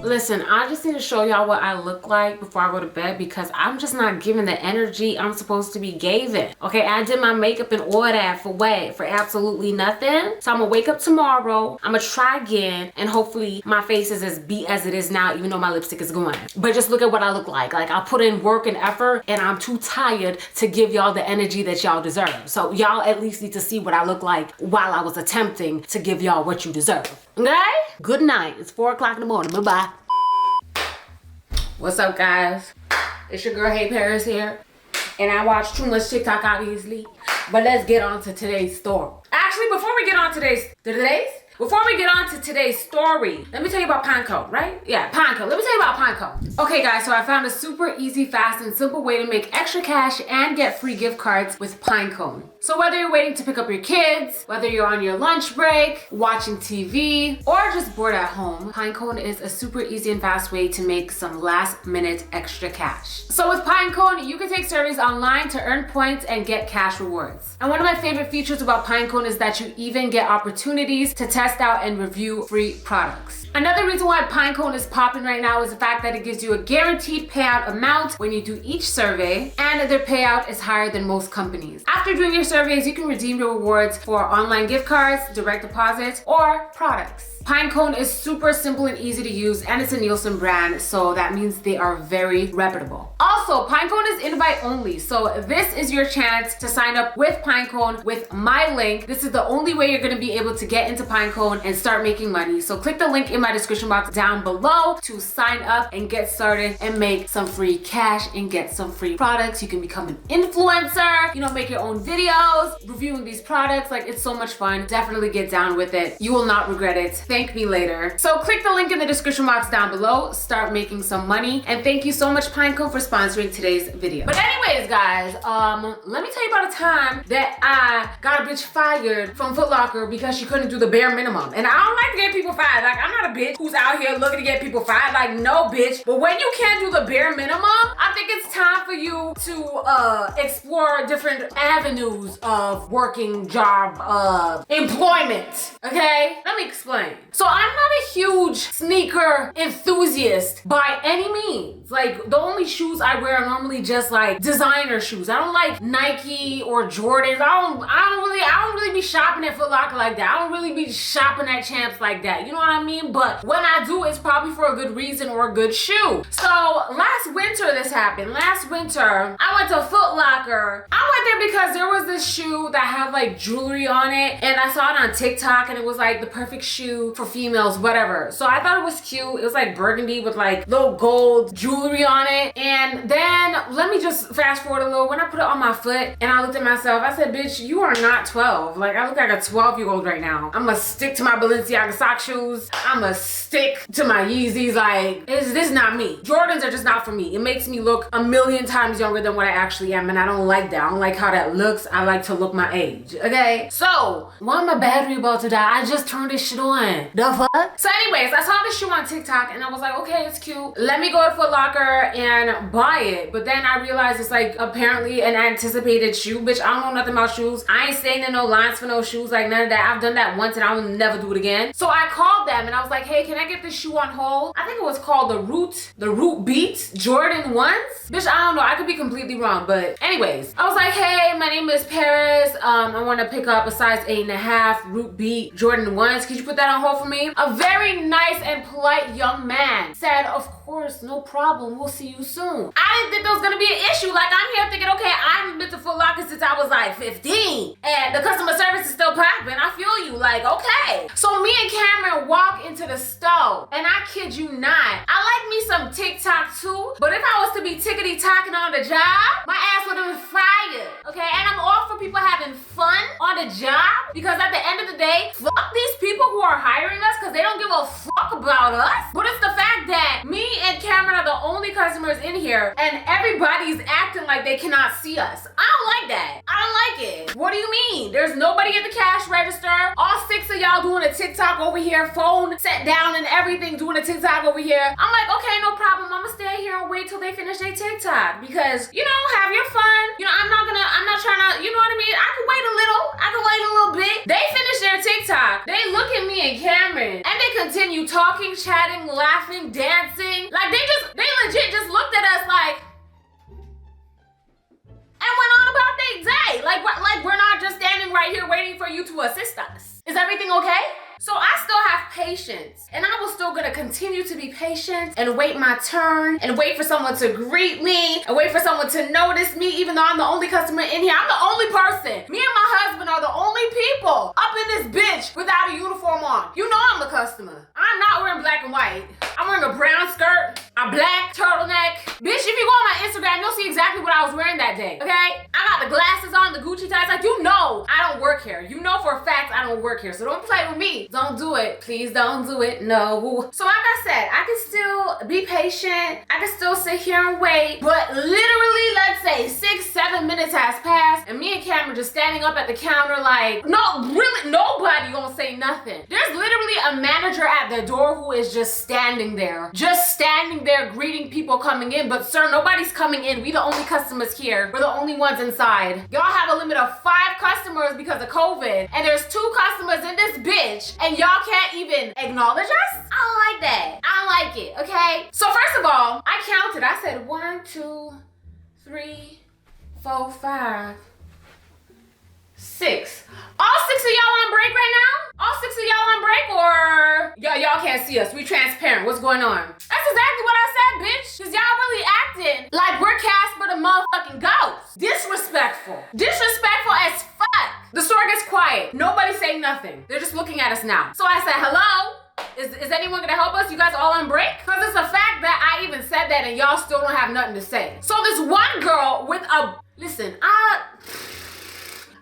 Listen, I just need to show y'all what I look like before I go to bed because I'm just not giving the energy I'm supposed to be giving. Okay, I did my makeup and all that for what? For absolutely nothing. So I'm gonna wake up tomorrow, I'm gonna try again, and hopefully my face is as beat as it is now, even though my lipstick is going. But just look at what I look like. Like, I put in work and effort, and I'm too tired to give y'all the energy that y'all deserve. So y'all at least need to see what I look like while I was attempting to give y'all what you deserve. Okay? Good night. It's 4 o'clock in the morning. Bye-bye. What's up, guys? It's your girl, HeyParis here. And I watch too much TikTok, obviously. But let's get on to today's story. Actually, before we get on to today's story, let me tell you about Pinecone, right? Yeah, Pinecone. Let me tell you about Pinecone. Okay, guys, so I found a super easy, fast, and simple way to make extra cash and get free gift cards with Pinecone. So whether you're waiting to pick up your kids, whether you're on your lunch break, watching TV, or just bored at home, Pinecone is a super easy and fast way to make some last-minute extra cash. So with Pinecone, you can take surveys online to earn points and get cash rewards. And one of my favorite features about Pinecone is that you even get opportunities to test out and review free products. Another reason why Pinecone is popping right now is the fact that it gives you a guaranteed payout amount when you do each survey, and their payout is higher than most companies. After doing your surveys, you can redeem your rewards for online gift cards, direct deposits, or products. Pinecone is super simple and easy to use, and it's a Nielsen brand, so that means they are very reputable. Also, Pinecone is invite only, so this is your chance to sign up with Pinecone with my link. This is the only way you're gonna be able to get into Pinecone and start making money. So click the link in my description box down below to sign up and get started and make some free cash and get some free products. You can become an influencer, you know, make your own videos, reviewing these products. Like, it's so much fun. Definitely get down with it. You will not regret it. Thank me later. So click the link in the description box down below, start making some money, and thank you so much, Pinecone, for sponsoring today's video. But anyways, guys, let me tell you about a time that I got a bitch fired from Foot Locker because she couldn't do the bare minimum. And I don't like to get people fired. Like, I'm not a bitch who's out here looking to get people fired. Like, no, bitch. But when you can't do the bare minimum, I think it's time for you to explore different avenues of working job, employment. Okay? Let me explain. So I'm not a huge sneaker enthusiast by any means. Like, the only shoes I wear are normally just like designer shoes. I don't like Nike or Jordans. I don't really be shopping at Foot Locker like that. I don't really be shopping at Champs like that. You know what I mean? But when I do, it's probably for a good reason or a good shoe. So last winter this happened. Last winter, I went to Foot Locker. I went there because there was this shoe that had like jewelry on it, and I saw it on TikTok, and it was like the perfect shoe for females, whatever. So I thought it was cute. It was like burgundy with like little gold jewelry on it. And then let me just fast forward a little. When I put it on my foot and I looked at myself, I said, bitch, you are not 12. Like, I look like a 12-year-old right now. I'm gonna stick to my Balenciaga sock shoes. I'm gonna stick to my Yeezys. Like, this is not me. Jordans are just not for me. It makes me look a million times younger than what I actually am, and I don't like that. I don't like how that looks. I like to look my age, okay? So, why my battery about to die? I just turned this shit on. The fuck? So anyways, I saw this shoe on TikTok, and I was like, okay, it's cute. Let me go to Foot Locker and buy it. But then I realized it's like apparently an anticipated shoe. Bitch, I don't know nothing about shoes. I ain't staying in no lines for no shoes, like none of that. I've done that once and I will never do it again. So I called them and I was like, hey, can I get this shoe on hold? I think it was called the Root Beat Jordan 1s. Bitch, I don't know. I could be completely wrong. But anyways, I was like, hey, my name is Paris. I want to pick up a size 8.5 Root Beat Jordan 1s. Could you put that on hold for me? A very nice and polite young man said, of course, no problem. We'll see you soon. I didn't think there was gonna be an issue. Like, I'm here thinking, okay, I haven't been to Foot Locker since I was like 15, and the customer service is still popping. I feel you. Like, okay. So me and Cameron walk into the store, and I kid you not, I like me some TikTok too, but if I was to be tickety-tocking on the job, my ass would have been fired. Okay, and I'm all for people having fun on the job, because at the end of the day, fuck these people who are hiring us because they don't give a fuck about us. But it's the fact that me and Cameron are the only customers in here, and everybody's acting like they cannot see us. I don't like that. I don't like it. What do you mean? There's nobody at the cash register. All 6 of y'all doing a TikTok over here, phone set down and everything, doing a TikTok over here. I'm like, okay, no problem. I'm gonna stay here and wait till they finish their TikTok because, you know, have your fun. You know, I'm not trying to, you know what I mean? I can wait a little bit. They finish their TikTok. They look at me and Cameron and they continue talking. talking, chatting, laughing, dancing. Like they legit just looked at us like, and went on about their day. Like we're not just standing right here waiting for you to assist us. Is everything okay? So I still have patience, and I was still gonna continue to be patient and wait my turn and wait for someone to greet me and wait for someone to notice me, even though I'm the only customer in here. I'm the only person. Me and my husband are the only people up in this bitch without a uniform on. You know I'm the customer. I'm not wearing black and white. I'm wearing a brown skirt, a black turtleneck. Bitch, if you go on my Instagram, you'll see exactly what I was wearing that day, okay? I got the glasses on, the Gucci ties. Like, you know I don't work here. You know for a fact I don't work here, so don't play with me. Don't do it. Please don't do it. No. So like I said, I can still be patient. I can still sit here and wait. But literally, let's say 6-7 minutes has passed and me and Cameron just standing up at the counter like, no, really, nobody gonna say nothing. There's literally a manager at the door who is just standing there greeting people coming in. But sir, nobody's coming in. We the only customers here. We're the only ones inside. Y'all have a limit of 5 customers because of COVID. And there's 2 customers in this bitch. And y'all can't even acknowledge us? I don't like that. I don't like it, okay? So first of all, I counted. I said 1, 2, 3, 4, 5, 6. All 6 of y'all on break right now? All 6 of y'all on break, or y'all can't see us? We transparent. What's going on? That's exactly what I said, bitch. Cause y'all really acting like we're Casper the motherfucking ghost. Disrespectful. Disrespectful as fuck. The store gets quiet. Nobody saying nothing. They're just looking at us now. So I said, hello? Is anyone gonna help us? You guys all on break? Cause it's a fact that I even said that and y'all still don't have nothing to say. So this one girl with a, listen,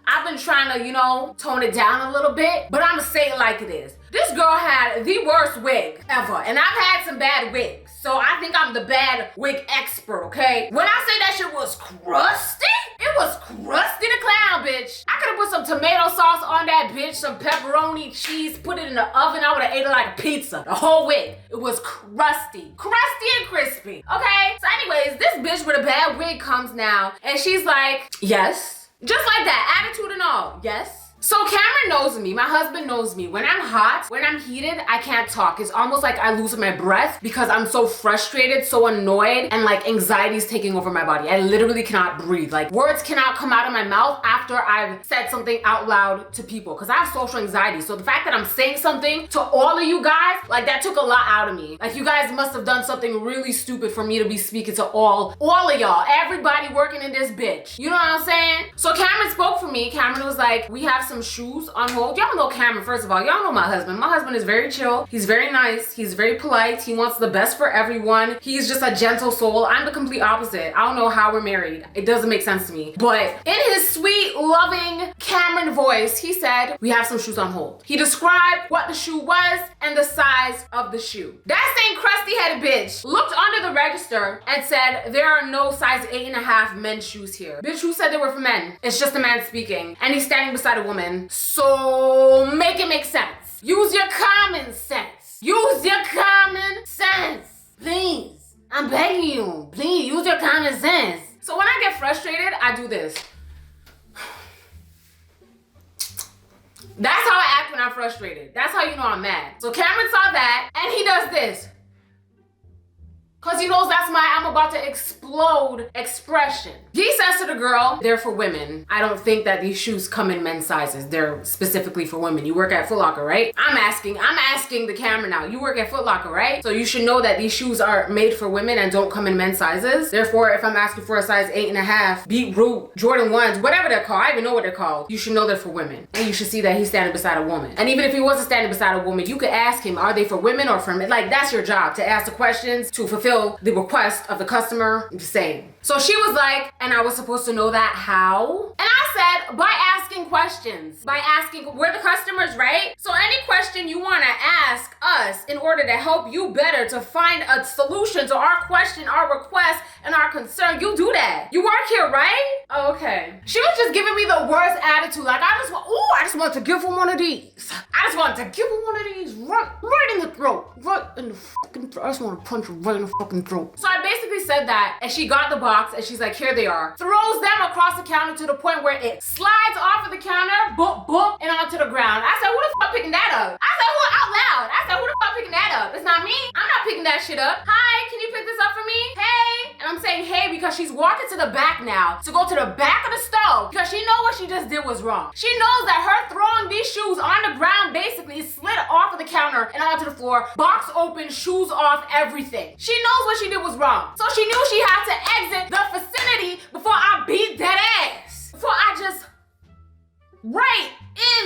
I've been trying to, tone it down a little bit, but I'ma say it like it is. This girl had the worst wig ever, and I've had some bad wigs, so I think I'm the bad wig expert, okay? When I say that shit was crusty, it was crusty the clown, bitch. I could've put some tomato sauce on that bitch, some pepperoni, cheese, put it in the oven, I would've ate it like a pizza. The whole wig, it was crusty and crispy, okay? So anyways, this bitch with a bad wig comes now, and she's like, yes. Just like that, attitude and all, yes. So Cameron knows me, my husband knows me. When I'm hot, when I'm heated, I can't talk. It's almost like I lose my breath because I'm so frustrated, so annoyed, and like anxiety's taking over my body. I literally cannot breathe. Like words cannot come out of my mouth after I've said something out loud to people because I have social anxiety. So the fact that I'm saying something to all of you guys, like that took a lot out of me. Like you guys must have done something really stupid for me to be speaking to all of y'all, everybody working in this bitch. You know what I'm saying? So Cameron spoke for me. Cameron was like, we have some shoes on hold. Y'all know Cameron, first of all. Y'all know my husband. My husband is very chill. He's very nice. He's very polite. He wants the best for everyone. He's just a gentle soul. I'm the complete opposite. I don't know how we're married. It doesn't make sense to me. But in his sweet, loving Cameron voice, he said, we have some shoes on hold. He described what the shoe was and the size of the shoe. That same crusty-headed bitch looked under the register and said, there are no size 8.5 men's shoes here. Bitch, who said they were for men? It's just a man speaking. And he's standing beside a woman. So make it make sense. Use your common sense. Use your common sense. Please. I'm begging you. Please use your common sense. So when I get frustrated, I do this. That's how I act when I'm frustrated. That's how you know I'm mad. So Cameron saw that and he does this. Cause he knows that's my I'm about to explode expression. He says to the girl, they're for women. I don't think that these shoes come in men's sizes. They're specifically for women. You work at Foot Locker, right? I'm asking the camera now. You work at Foot Locker, right? So you should know that these shoes are made for women and don't come in men's sizes. Therefore, if I'm asking for a size 8.5, Beetroot, Jordan 1s, whatever they're called, I don't even know what they're called. You should know they're for women. And you should see that he's standing beside a woman. And even if he wasn't standing beside a woman, you could ask him, are they for women or for men? Like, that's your job, to ask the questions, to fulfill the request of the customer. I'm just saying. So she was like, and I was supposed to know that how? And I said, by asking questions. By asking, we're the customers, right? So any question you want to ask us in order to help you better to find a solution to our question, our request, and our concern, you do that. You work here, right? Oh, okay. She was just giving me the worst attitude. Like, I just want to give her one of these. I just want to give her one of these right in the throat. Right in the fucking throat. I just want to punch her right in the fucking throat. So I basically said that, and she got the box, and she's like, here they are. Throws them across the counter to the point where it slides off of the counter, boop, boop, and onto the ground. I said, who the fuck picking that up? I said, who out loud? I said, who the fuck picking that up? me. I'm not picking that shit up. Hi, can you pick this up for me? Hey. And I'm saying hey because she's walking to the back now to go to the back of the stove because she knows what she just did was wrong. She knows that her throwing these shoes on the ground basically slid off of the counter and onto the floor, box open, shoes off, everything. She knows what she did was wrong. So she knew she had to exit the vicinity before I beat that ass. Before I just right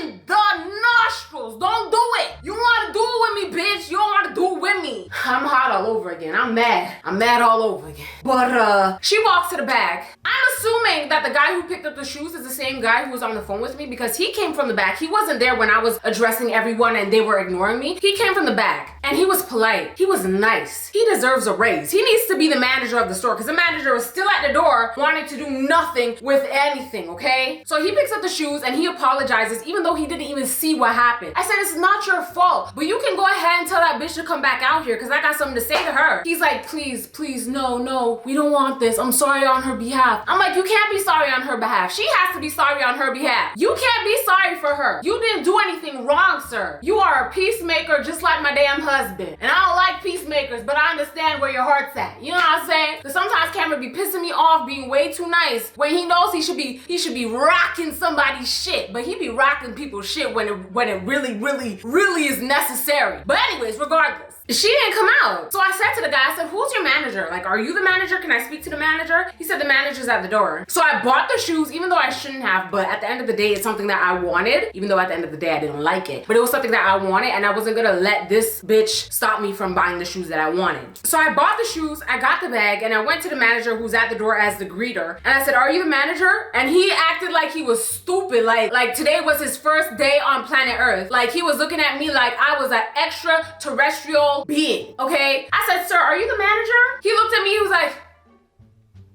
in the nostrils. Don't do it. You want to do it with me, bitch. You don't want to do it with me. I'm hot all over again. I'm mad. I'm mad all over again. But she walks to the back. I'm assuming that the guy who picked up the shoes is the same guy who was on the phone with me because he came from the back. He wasn't there when I was addressing everyone and they were ignoring me. He came from the back and he was polite. He was nice. He deserves a raise. He needs to be the manager of the store because the manager was still at the door wanting to do nothing with anything, okay? So he picks up the shoes and he apologizes even though he didn't even see what happened. I said, it's not your fault, but you can go ahead and tell that bitch to come back out here because I got something to say to her. He's like, please, no, we don't want this. I'm sorry on her behalf. I'm like, you can't be sorry on her behalf. She has to be sorry on her behalf. You can't be sorry for her. You didn't do anything wrong, sir. You are a peacemaker just like my damn husband. And I don't like peacemakers, but I understand where your heart's at. You know what I'm saying? Because sometimes Cameron be pissing me off being way too nice when he knows he should be rocking somebody's shit, but he be rocking people's shit when it really is necessary. But anyways, regardless, she didn't come out. So I said to the guy, I said, who's your manager? Like, are you the manager? Can I speak to the manager? He said the manager's at the door. So I bought the shoes, even though I shouldn't have, but at the end of the day, it's something that I wanted, even though at the end of the day, I didn't like it. But it was something that I wanted and I wasn't gonna let this bitch stop me from buying the shoes that I wanted. So I bought the shoes, I got the bag, and I went to the manager who's at the door as the greeter. And I said, are you the manager? And he acted like he was stupid. Like today was his first day on planet Earth. Like he was looking at me like I was an extraterrestrial being, okay? I said, sir, are you the manager? He looked at me, he was like,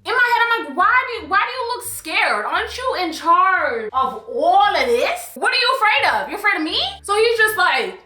in my head, I'm like, why do you look scared? Aren't you in charge of all of this? What are you afraid of? You afraid of me? So he's just like,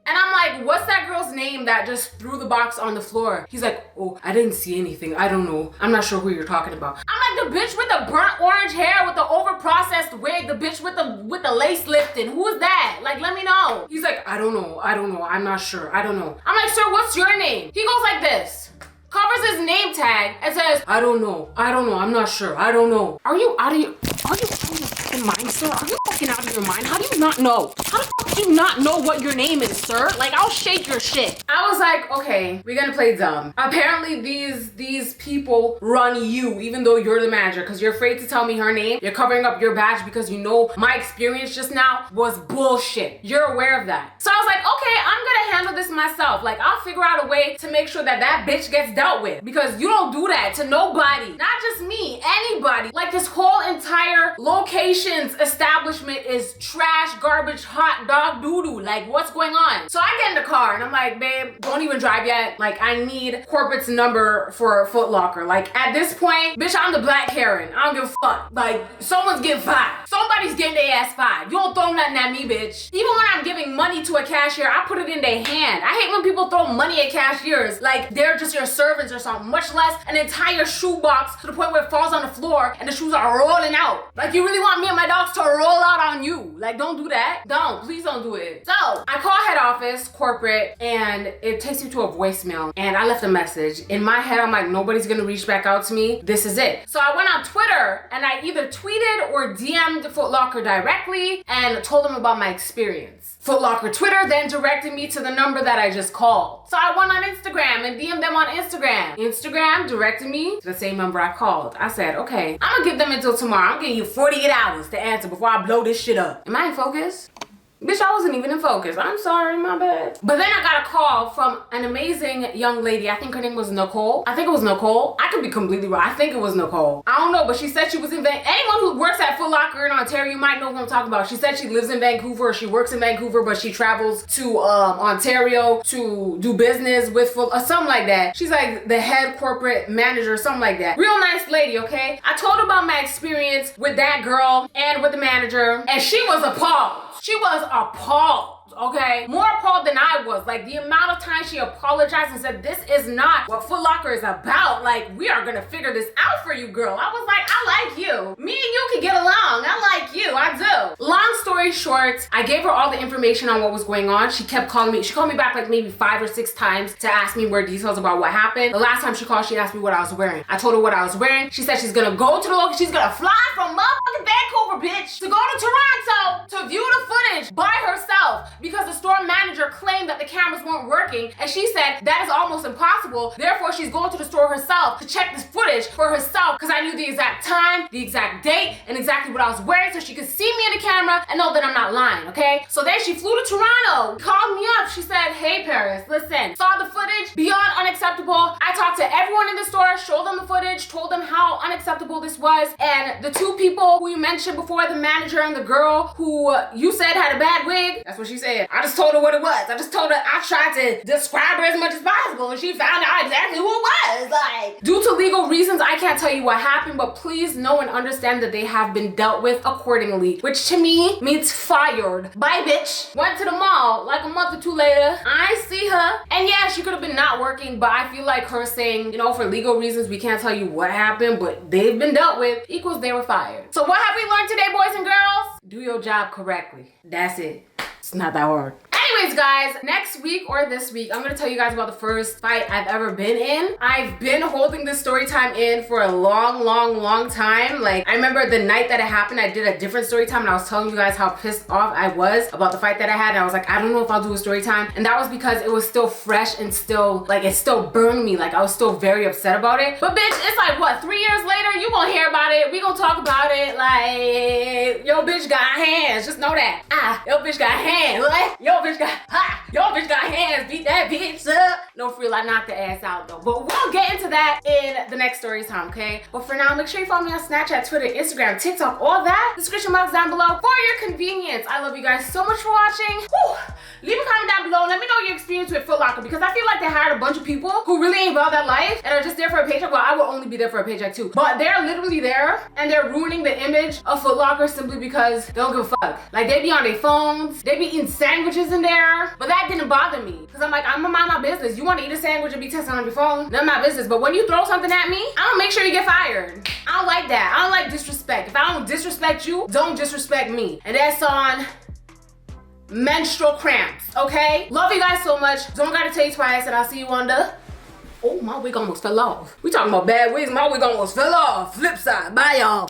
and I'm like, what's that girl's name that just threw the box on the floor? He's like, oh, I didn't see anything. I don't know. I'm not sure who you're talking about. I'm like, the bitch with the burnt orange hair with the over-processed wig, the bitch with the lace lifting. Who is that? Like, let me know. He's like, I don't know. I'm not sure. I don't know. I'm like, sir, what's your name? He goes like this. Covers his name tag and says, I don't know, I'm not sure, I don't know. Are you out of your fucking mind, sir? Are you fucking out of your mind? How do you not know? How the fuck do you not know what your name is, sir? Like, I'll shake your shit. I was like, okay, we're gonna play dumb. Apparently these people run you, even though you're the manager, because you're afraid to tell me her name. You're covering up your badge because you know my experience just now was bullshit. You're aware of that. So I was like, okay, I'm gonna handle this myself. Like, I'll figure out a way to make sure that bitch gets dealt with, because you don't do that to nobody, not just me, anybody. Like, this whole entire location's establishment is trash, garbage, hot dog doo-doo. Like, what's going on? So I get in the car and I'm like, babe, don't even drive yet. Like, I need corporate's number for Foot Locker. Like, at this point, bitch, I'm the black Karen. I don't give a fuck. Like, someone's getting fired. Somebody's getting their ass fired. You don't throw nothing at me, bitch. Even when I'm giving money to a cashier, I put it in their hand. I hate when people throw money at cashiers like they're just your servants or something, much less an entire shoe box to the point where it falls on the floor and the shoes are rolling out. Like, you really want me and my dogs to roll out on you? Like, don't do that. Please don't do it. So I call head office, corporate, and it takes you to a voicemail, and I left a message. In my head, I'm like, nobody's gonna reach back out to me. This is it. So I went on Twitter and I either tweeted or DM'd Foot Locker directly and told them about my experience. Foot Locker Twitter then directed me to the number that I just called. So I went on Instagram and DM'd them on Instagram. Instagram directed me to the same number I called. I said, okay, I'm gonna give them until tomorrow. I'm giving you 48 hours to answer before I blow this shit up. Am I in focus? Bitch, I wasn't even in focus. I'm sorry, my bad. But then I got a call from an amazing young lady. I think her name was Nicole. I think it was Nicole. I could be completely wrong. I think it was Nicole. I don't know, but she said she was in Vancouver. Anyone who works at Foot Locker in Ontario, you might know who I'm talking about. She said she lives in Vancouver, or she works in Vancouver, but she travels to Ontario to do business with Foot, or something like that. She's like the head corporate manager, something like that. Real nice lady, okay? I told her about my experience with that girl and with the manager, and she was appalled. She was appalled, okay? More appalled than I was. Like, the amount of time she apologized and said, this is not what Foot Locker is about. Like, we are gonna figure this out for you, girl. I was like, I like you. Me and you can get along. I like you, I do. Long story story short, I gave her all the information on what was going on. She kept calling me. She called me back like maybe 5 or 6 times to ask me more details about what happened. The last time she called, she asked me what I was wearing. I told her what I was wearing. She said she's gonna go to the location. She's gonna fly from motherfucking Vancouver, bitch, to go to Toronto to view the footage by herself because the store manager claimed that the cameras weren't working, and she said that is almost impossible. Therefore, she's going to the store herself to check this footage for herself because I knew the exact time, the exact date, and exactly what I was wearing so she could see me in the camera and know that I'm not lying, okay? So then she flew to Toronto, called me up. She said, "Hey, Paris, listen, saw the footage, beyond unacceptable. I talked to everyone in the store, showed them the footage, told them how unacceptable this was, and the 2 people who you mentioned before, the manager and the girl who you said had a bad wig," that's what she said. I just told her what it was. I just told her I tried to describe her as much as possible, and she found out exactly who it was. Like, due to legal reasons, I can't tell you what happened, but please know and understand that they have been dealt with accordingly, which to me means fired. Bye, bitch. Went to the mall like a month or 2 later. I see her, and yeah, she could have been not working, but I feel like her saying, you know, for legal reasons, we can't tell you what happened, but they've been dealt with, equals they were fired. So what have we learned today, boys and girls? Do your job correctly. That's it. It's not that hard. Anyways, guys, next week or this week, I'm gonna tell you guys about the first fight I've ever been in. I've been holding this story time in for a long time. Like, I remember the night that it happened, I did a different story time and I was telling you guys how pissed off I was about the fight that I had. And I was like, I don't know if I'll do a story time. And that was because it was still fresh and still, like, it still burned me. Like, I was still very upset about it. But bitch, it's like, what, 3 years later, you gonna hear about it. We gonna talk about it. Like, yo, bitch got hands. Just know that. Yo, bitch got hands. What? Yo, bitch got, yo, bitch got hands. Beat that bitch up. No, for real, I knocked the ass out though. But we'll get into that in the next story time, okay? But for now, make sure you follow me on Snapchat, Twitter, Instagram, TikTok, all that. Description box down below for your convenience. I love you guys so much for watching. Whew. Leave a comment down below. Let me know your experience with Foot Locker, because I feel like they hired a bunch of people who really ain't about that life and are just there for a paycheck. Well, I will only be there for a paycheck too. But they're literally there and they're ruining the image of Foot Locker simply because they don't give a fuck. Like, they be on their phones, they be eating sandwiches in there. But that didn't bother me because I'm like, I'm gonna mind my business. You want to eat a sandwich and be texting on your phone? None of my business. But when you throw something at me, I'm gonna make sure you get fired. I don't like that. I don't like disrespect. If I don't disrespect you, don't disrespect me. And that's on menstrual cramps, okay? Love you guys so much. Don't gotta tell you twice, and I'll see you on the... Oh, my wig almost fell off. We talking about bad wigs. My wig almost fell off. Flip side. Bye, y'all.